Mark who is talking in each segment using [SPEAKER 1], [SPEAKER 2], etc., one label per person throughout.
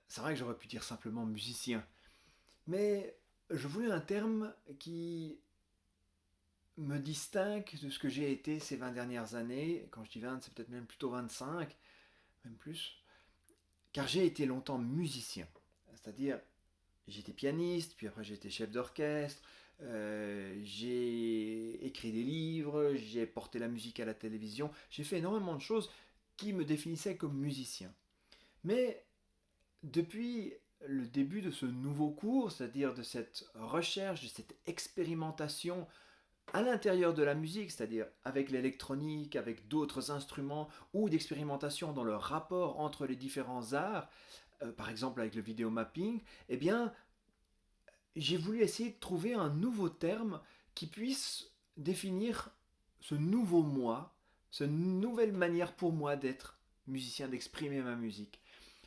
[SPEAKER 1] c'est vrai que j'aurais pu dire simplement musicien, mais je voulais un terme qui me distingue de ce que j'ai été ces 20 dernières années. Quand je dis 20, c'est peut-être même plutôt 25, même plus. Car j'ai été longtemps musicien. C'est-à-dire, j'étais pianiste, puis après j'ai été chef d'orchestre, j'ai écrit des livres, j'ai porté la musique à la télévision, j'ai fait énormément de choses qui me définissaient comme musicien. Mais depuis le début de ce nouveau cours, c'est-à-dire de cette recherche, de cette expérimentation à l'intérieur de la musique, c'est-à-dire avec l'électronique, avec d'autres instruments, ou d'expérimentation dans le rapport entre les différents arts, par exemple avec le vidéomapping, eh bien, j'ai voulu essayer de trouver un nouveau terme qui puisse définir ce nouveau moi, cette nouvelle manière pour moi d'être musicien, d'exprimer ma musique.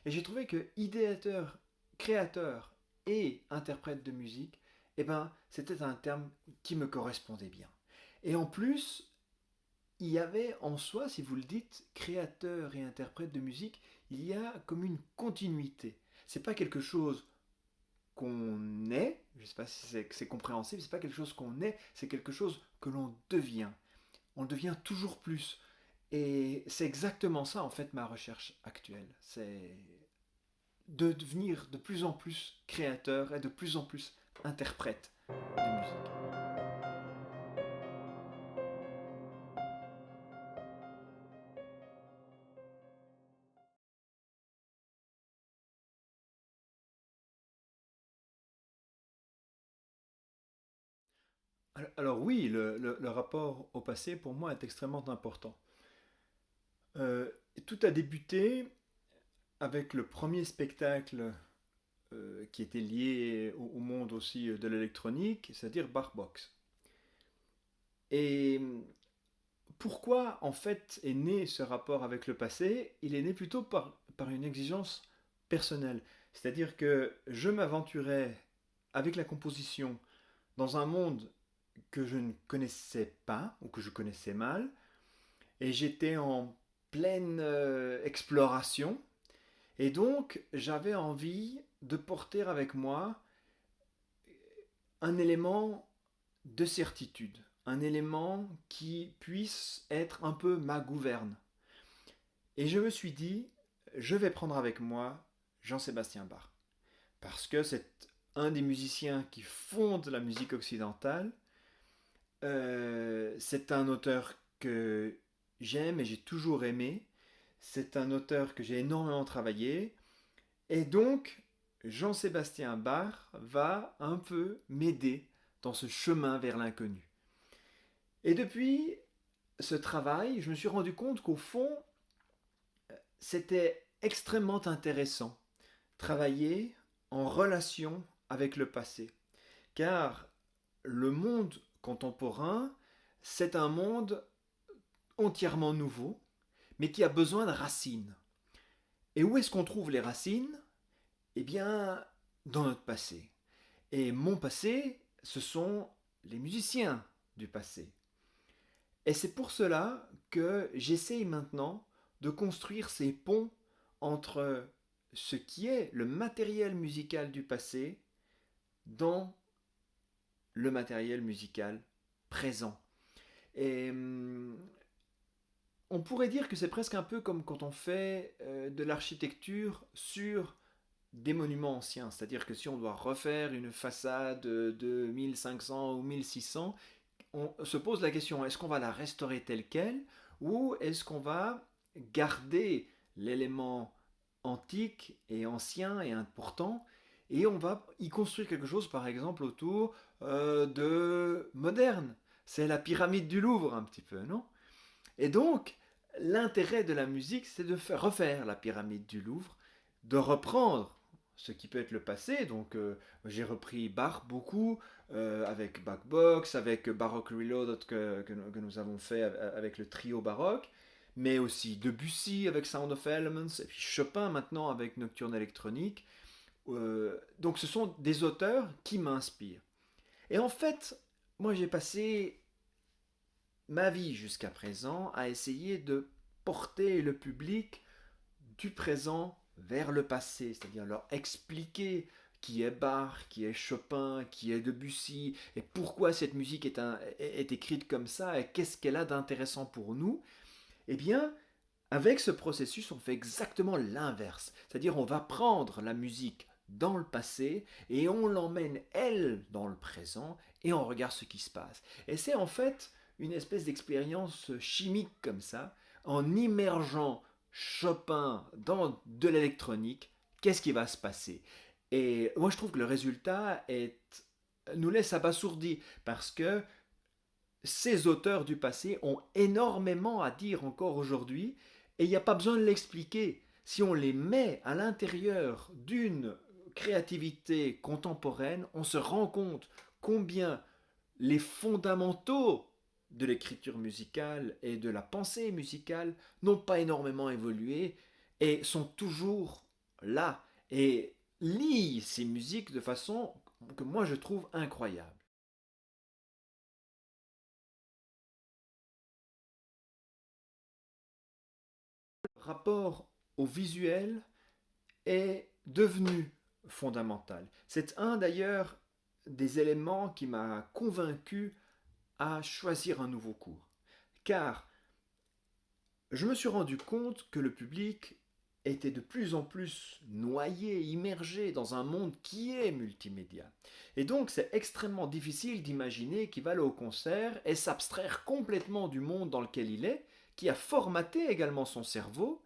[SPEAKER 1] Et j'ai trouvé que idéateur, créateur et interprète de musique, eh ben, c'était un terme qui me correspondait bien. Et en plus, il y avait en soi, si vous le dites, créateur et interprète de musique, il y a comme une continuité. C'est pas quelque chose qu'on est, je ne sais pas si c'est compréhensible, c'est pas quelque chose qu'on est, c'est quelque chose que l'on devient. On le devient toujours plus. Et c'est exactement ça en fait ma recherche actuelle. C'est de devenir de plus en plus créateur et de plus en plus interprète de musique. Alors oui, le rapport au passé pour moi est extrêmement important. Euh, Tout a débuté avec le premier spectacle qui était lié au monde aussi de l'électronique, c'est-à-dire Barbox. Et pourquoi en fait est né ce rapport avec le passé? Il est né plutôt par une exigence personnelle. C'est-à-dire que je m'aventurais avec la composition dans un monde que je ne connaissais pas ou que je connaissais mal, et j'étais en pleine exploration, et donc j'avais envie de porter avec moi un élément de certitude, un élément qui puisse être un peu ma gouverne. Et je me suis dit, je vais prendre avec moi Jean-Sébastien Bach, parce que c'est un des musiciens qui fonde la musique occidentale. C'est un auteur que j'aime et j'ai toujours aimé. C'est un auteur que j'ai énormément travaillé. Et donc, Jean-Sébastien Bach va un peu m'aider dans ce chemin vers l'inconnu. Et depuis ce travail, je me suis rendu compte qu'au fond, c'était extrêmement intéressant travailler en relation avec le passé. Car le monde contemporain, c'est un monde entièrement nouveau, mais qui a besoin de racines. Et où est-ce qu'on trouve les racines? Eh bien, dans notre passé. Et mon passé, ce sont les musiciens du passé. Et c'est pour cela que j'essaye maintenant de construire ces ponts entre ce qui est le matériel musical du passé dans le matériel musical présent. Et on pourrait dire que c'est presque un peu comme quand on fait de l'architecture sur des monuments anciens. C'est-à-dire que si on doit refaire une façade de 1500 ou 1600, on se pose la question, est-ce qu'on va la restaurer telle qu'elle ou est-ce qu'on va garder l'élément antique et ancien et important et on va y construire quelque chose par exemple autour de moderne. C'est la pyramide du Louvre un petit peu, non? Et donc, l'intérêt de la musique, c'est de refaire la pyramide du Louvre, de reprendre ce qui peut être le passé. Donc, j'ai repris Bach beaucoup, avec Bachbox, avec Baroque Reloaded que nous avons fait avec le trio baroque, mais aussi Debussy avec Sound of Elements, et puis Chopin maintenant avec Nocturne électronique. Donc, ce sont des auteurs qui m'inspirent. Et en fait, moi j'ai passé ma vie jusqu'à présent à essayer de porter le public du présent vers le passé, c'est-à-dire leur expliquer qui est Bach, qui est Chopin, qui est Debussy, et pourquoi cette musique est écrite comme ça, et qu'est-ce qu'elle a d'intéressant pour nous, eh bien, avec ce processus, on fait exactement l'inverse. C'est-à-dire, on va prendre la musique dans le passé et on l'emmène, elle, dans le présent et on regarde ce qui se passe. Et c'est en fait une espèce d'expérience chimique comme ça, en immergeant Chopin dans de l'électronique, qu'est-ce qui va se passer? Et moi, je trouve que le résultat nous laisse abasourdis parce que ces auteurs du passé ont énormément à dire encore aujourd'hui et il n'y a pas besoin de l'expliquer. Si on les met à l'intérieur d'une créativité contemporaine, on se rend compte combien les fondamentaux de l'écriture musicale et de la pensée musicale n'ont pas énormément évolué et sont toujours là et lient ces musiques de façon que moi je trouve incroyable. Le rapport au visuel est devenu fondamental. C'est un d'ailleurs des éléments qui m'a convaincu à choisir un nouveau cours. Car je me suis rendu compte que le public était de plus en plus noyé, immergé dans un monde qui est multimédia. Et donc c'est extrêmement difficile d'imaginer qu'il va aller au concert et s'abstraire complètement du monde dans lequel il est, qui a formaté également son cerveau,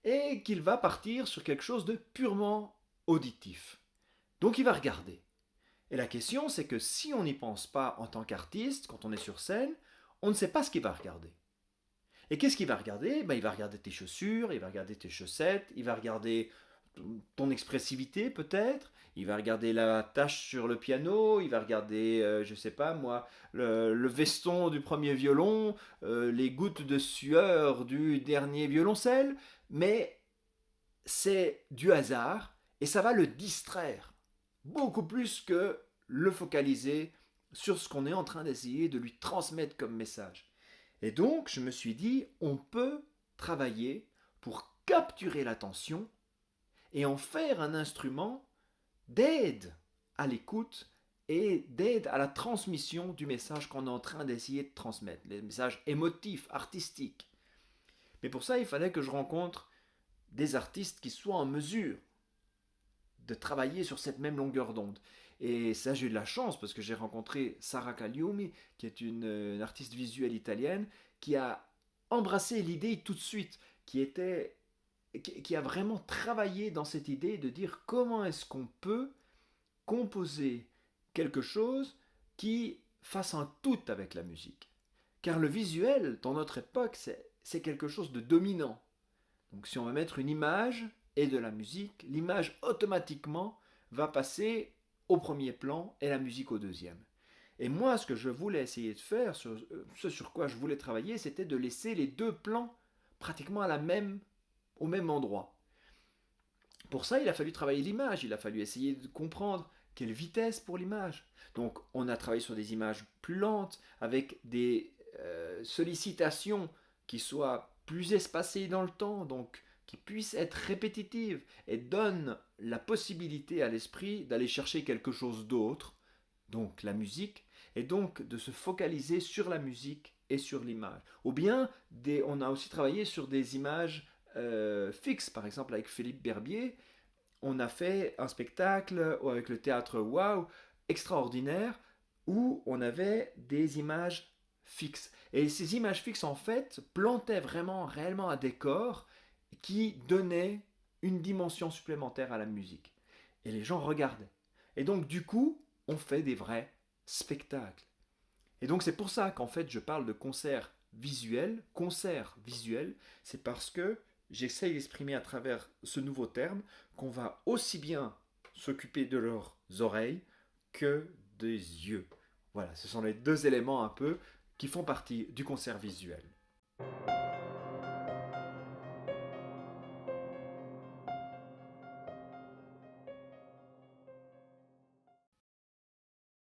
[SPEAKER 1] et qu'il va partir sur quelque chose de purement auditif. Donc il va regarder. Et la question c'est que si on n'y pense pas en tant qu'artiste, quand on est sur scène, on ne sait pas ce qu'il va regarder. Et qu'est-ce qu'il va regarder? Il va regarder tes chaussures, il va regarder tes chaussettes, il va regarder ton expressivité peut-être, il va regarder la tâche sur le piano, il va regarder, je sais pas moi, le veston du premier violon, les gouttes de sueur du dernier violoncelle, mais c'est du hasard et ça va le distraire beaucoup plus que le focaliser sur ce qu'on est en train d'essayer de lui transmettre comme message. Et donc, je me suis dit, on peut travailler pour capturer l'attention et en faire un instrument d'aide à l'écoute et d'aide à la transmission du message qu'on est en train d'essayer de transmettre, les messages émotifs, artistiques. Mais pour ça, il fallait que je rencontre des artistes qui soient en mesure de travailler sur cette même longueur d'onde. Et ça, j'ai eu de la chance parce que j'ai rencontré Sara Cagliumi, qui est une artiste visuelle italienne, qui a embrassé l'idée tout de suite, qui a vraiment travaillé dans cette idée de dire comment est-ce qu'on peut composer quelque chose qui fasse un tout avec la musique. Car le visuel, dans notre époque, c'est quelque chose de dominant. Donc si on va mettre une image et de la musique, l'image automatiquement va passer au premier plan et la musique au deuxième. Et moi, ce que je voulais essayer de faire, ce sur quoi je voulais travailler, c'était de laisser les deux plans pratiquement au même endroit. Pour ça, il a fallu travailler l'image, il a fallu essayer de comprendre quelle vitesse pour l'image. Donc on a travaillé sur des images plus lentes, avec des sollicitations qui soient plus espacées dans le temps, donc qui puissent être répétitives et donnent la possibilité à l'esprit d'aller chercher quelque chose d'autre, donc la musique, et donc de se focaliser sur la musique et sur l'image. Ou bien, on a aussi travaillé sur des images fixes, par exemple avec Philippe Berbier, on a fait un spectacle avec le théâtre Wow extraordinaire où on avait des images fixes. Et ces images fixes, en fait, plantaient vraiment, réellement un décor qui donnait une dimension supplémentaire à la musique. Et les gens regardaient. Et donc, du coup, on fait des vrais spectacles. Et donc, c'est pour ça qu'en fait, je parle de concert visuel, c'est parce que j'essaye d'exprimer à travers ce nouveau terme qu'on va aussi bien s'occuper de leurs oreilles que des yeux. Voilà, ce sont les deux éléments un peu qui font partie du concert visuel.